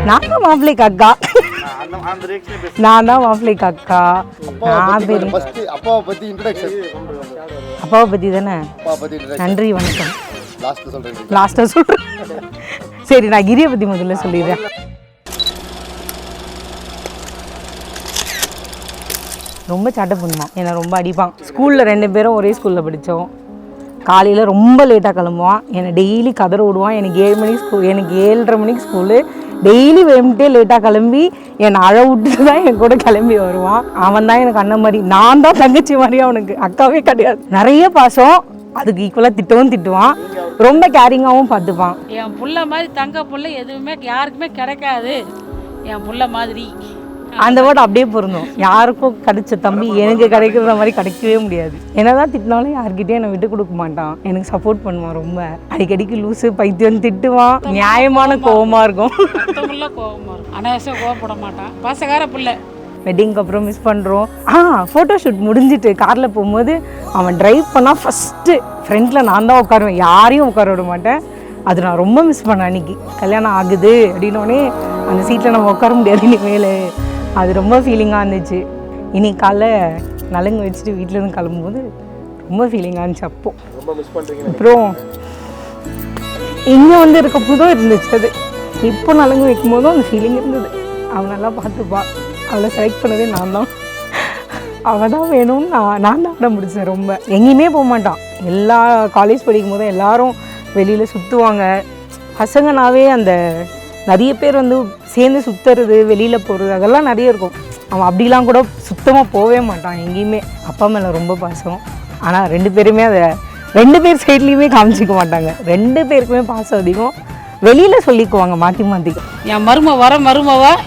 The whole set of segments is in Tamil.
நான் தான் மாப்பிள்ளைக்கு அக்கா. நான் தான் மாப்பிள்ளைக்கு அக்கா. அப்பாவை பற்றி தானே? நன்றி வணக்கம். லாஸ்ட்டாக சொல்கிறேன். சரி, நான் கிரியை பற்றி முதல்ல சொல்லிடுறேன். ரொம்ப சேட்டை பண்ணுவான், என்னை ரொம்ப அடிப்பான். ஸ்கூலில் 2 பேரும் ஒரே ஸ்கூலில் படித்தோம். காலையில் ரொம்ப லேட்டாக கிளம்புவான், என்னை டெய்லி கதற விடுவான். எனக்கு 7 மணிக்கு ஸ்கூல், எனக்கு 7:30 மணிக்கு ஸ்கூலு. டெய்லி வேணும்ட்டே லேட்டாக கிளம்பி என்னை அழ விட்டுட்டு தான் என் கூட கிளம்பி வருவான். அவன் தான் எனக்கு அண்ணன் மாதிரி, நான் தான் தங்கச்சி மாதிரி அவனுக்கு, அக்காவே கிடையாது. நிறைய பாசம், அதுக்கு ஈக்குவலாக திட்டுவான். ரொம்ப கேரிங்காகவும் பார்த்துப்பான். என் புள்ள மாதிரி தங்க புள்ள எதுவுமே யாருக்குமே கிடைக்காது, என் புள்ள மாதிரி. அந்த வேர்டு அப்படியே பொருந்தும். யாருக்கும் கிடைச்ச தம்பி எனக்கு கிடைக்கிற மாதிரி கிடைக்கவே முடியாது. என்னதான் திட்டினாலும் யார்கிட்டயும் என்னை விட்டு கொடுக்க மாட்டான், எனக்கு சப்போர்ட் பண்ணுவான். ரொம்ப அடிக்கடிக்கு லூசு பைத்தியம் திட்டுவான். நியாயமான கோவமா இருக்கும், அனாவசியம் கோவப்பட மாட்டான். பாசக்கார பிள்ளை. வெட்டிங்க்கு அப்புறம் மிஸ் பண்ணுறோம். ஃபோட்டோ ஷூட் முடிஞ்சிட்டு காரில் போகும்போது அவன் டிரைவ் பண்ணால் ஃபஸ்ட்டு ஃப்ரண்டில் நான் தான் உட்காருவேன், யாரையும் உட்கார விட மாட்டேன். அது நான் ரொம்ப மிஸ் பண்ணேன். அன்றைக்கி கல்யாணம் ஆகுது அப்படின்னோடனே அந்த சீட்டில் நம்ம உட்கார முடியாது இனிமேல். அது ரொம்ப ஃபீலிங்காக இருந்துச்சு. இன்னைக்கு காலைல நலுங்கு வச்சுட்டு வீட்டிலேருந்து கிளம்பும்போது ரொம்ப ஃபீலிங்காக இருந்துச்சு. அப்புறம் இங்கே வந்து இருக்க போதும் இருந்துச்சு அது. இப்போ நலுங்கு வைக்கும் போதும் அந்த ஃபீலிங் இருந்தது. அவன் நல்லா பார்த்துப்பா. அவளை செலக்ட் பண்ணதே நான் தான். அவள் தான் வேணும்னு நான் தான் முடிச்சேன். ரொம்ப எங்கேயுமே போக மாட்டான். எல்லா காலேஜ் படிக்கும் போதும் எல்லாரும் வெளியில் சுற்றுவாங்க. பசங்கனாவே அந்த நிறைய பேர் வந்து சேர்ந்து சுற்றுறது, வெளியில் போகிறது, அதெல்லாம் நிறைய இருக்கும். அவன் அப்படிலாம் கூட சுத்தமாக போகவே மாட்டான் எங்கேயுமே. அப்பா மேலே ரொம்ப பாசம். ஆனால் 2 பேருமே அதை 2 பேர் சைட்லேயுமே காமிச்சிக்க மாட்டாங்க. 2 பேருக்குமே பாசம் அதிகம். வெளியில் சொல்லிக்குவாங்க மாற்றி மாற்றி. என் மருமவா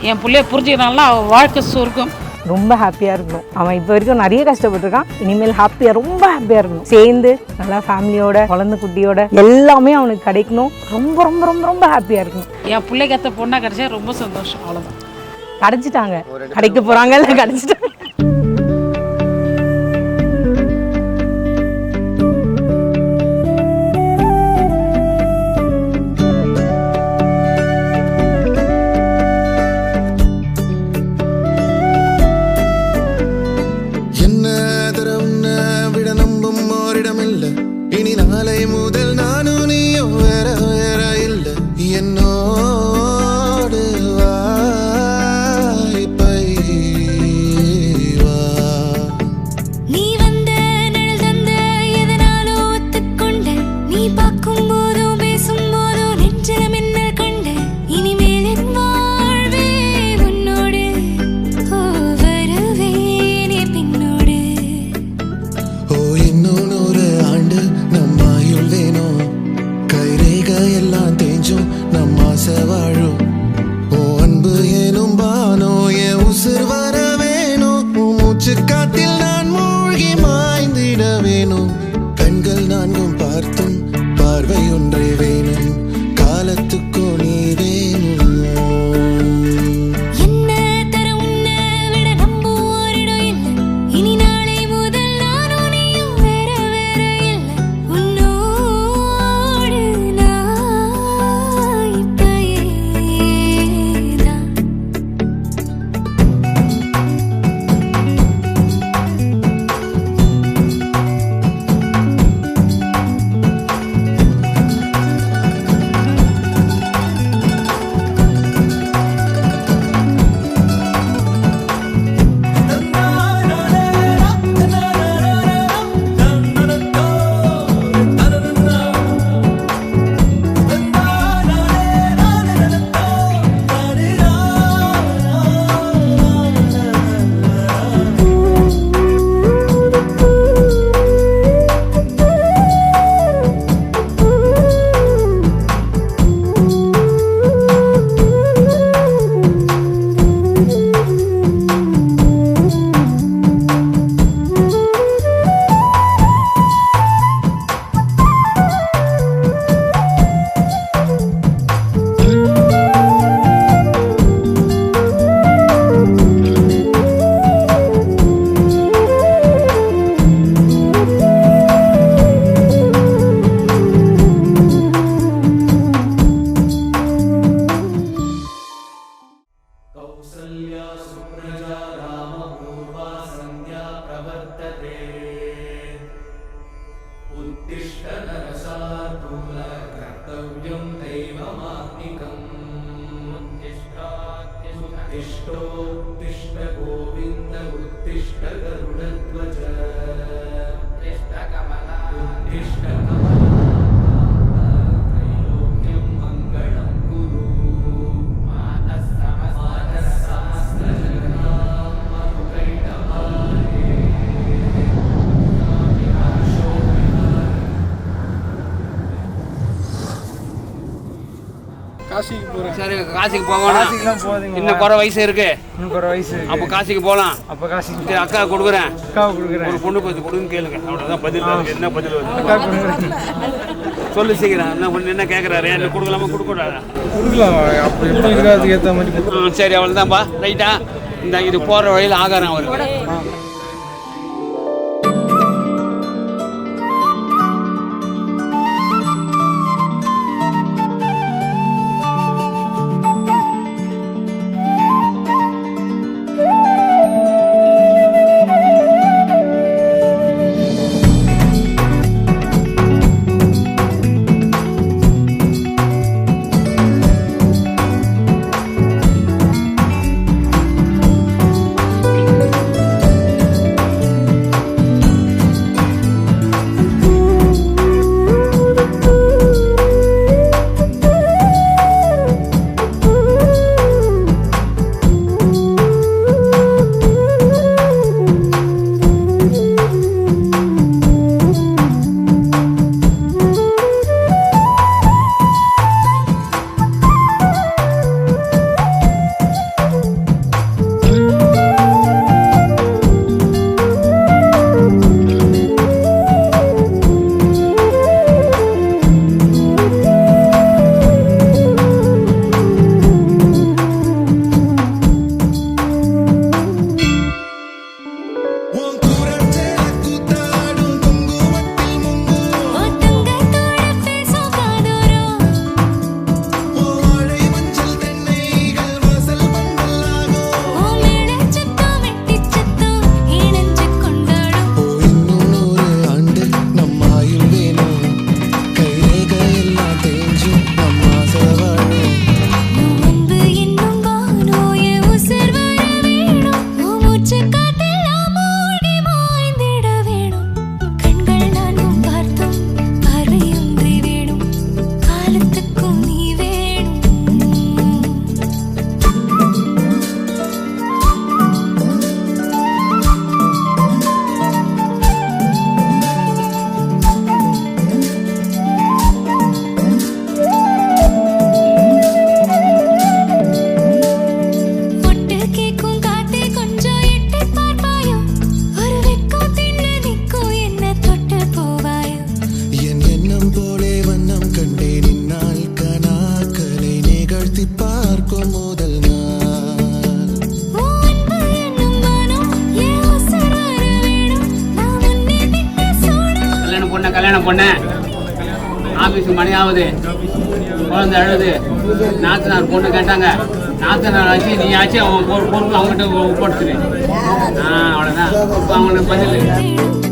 என் பிள்ளைய புரிஞ்சுக்கினாலும் அவள் வாழ்க்கை சுருக்கம். ரொம்ப ஹாப்பியாக இருக்கணும். அவன் இப்போ வரைக்கும் நிறைய கஷ்டப்பட்டுருக்கான். இனிமேல் ரொம்ப ஹாப்பியாக இருக்கணும். சேர்ந்து நல்லா ஃபேமிலியோட, குழந்தை குட்டியோட எல்லாமே அவனுக்கு கிடைக்கணும். ரொம்ப ரொம்ப ரொம்ப ரொம்ப ஹாப்பியாக இருக்கணும். என் பிள்ளைக்கு அத்த பொண்ணாக கிடைச்சா ரொம்ப சந்தோஷம். அவ்வளோதான். கிடைச்சிட்டாங்க, கிடைக்க போகிறாங்க, இல்லை கிடைச்சிட்டாங்க. இனி நாளை முதல் நானும் நீயும் வேற வேற இல்லை. என்னோடு வாய்ப்பை வா. நீ வந்த நிழல் தந்த எதனாலோ ஒத்துக்கொண்ட. நீ பார்க்கும் போதோ பேசும் போதோ நெஞ்சில மின்னல் கண்ட. இனிமேல் என் வாழ்வே உன்னோடு. ஓ வருவேனே பின்னோடு. ஓ இன்னும் 100 ஆண்டு நம்ம ஆயுள் வேணும். கைரேக எல்லாம் தேஞ்சும் நம்ம ஆசை வாழும். ஓ அன்பு ஏனும் பானோ என் உசுர் வர வேணும். மூச்சு காத்தில் நான் மூழ்கி மாய்ந்திட வேணும். கண்கள் 4 பார்த்தும் பார்வை ஒன்றே வேணும். காலத்துக்கோ நீ வேணும். என்ன தர உன்னை விட நம்ப ஓரிடம் இல்லை. இனி நாளை முதல் நானும் நீயும் வேற வேற இல்லை. உன்னோடு நான் இப்பயே தான். காசிக்கு போகிறேன். சரி காசிக்கு போகணும். காசிக்குலாம் போகுதுங்க. இன்னும் குறை வயசு இருக்கு. இன்னும் ஒரு வயசு இருக்கு. அப்போ காசிக்கு போகலாம். அப்போ காசிக்கு சரி அக்கா கொடுக்குறேன். அக்காவுக்கு கொடுக்குறேன். ஒரு பொண்ணு பார்த்து கொடுன்னு கேளுங்க. அவ்வளோதான் பதில். அதுக்கு என்ன பதில் வருது? அக்காவுக்கு கொடுக்குறேன். சொல்லு சீக்கிரம். என்ன பொண்ணு என்ன கேட்குறாரு? என்ன கொடுக்கலாமா கொடுக்கூடாதா? கொடுக்கலாம். அப்போ எப்படி இருக்கோ அதுக்கு ஏற்ற மாதிரி கொடுக்கலாம். சரி அவ்வளோதான்ப்பா. ரைட்டா? இந்த இது போகிற வழியில் ஆகாரம் அவருக்கு. கல்யாணம் பண்ணேன். ஆஃபீஸுக்கு மணி ஆகுது. குழந்தை அழுது. நாத்தனார் பொண்ணு கேட்டாங்க. நாத்தனார் ஆச்சு நீ ஆச்சு அவன் பொறுப்பு அவங்ககிட்ட ஒப்படைச்சிரு. அவ்வளோதான் அவங்களுக்கு பதில்.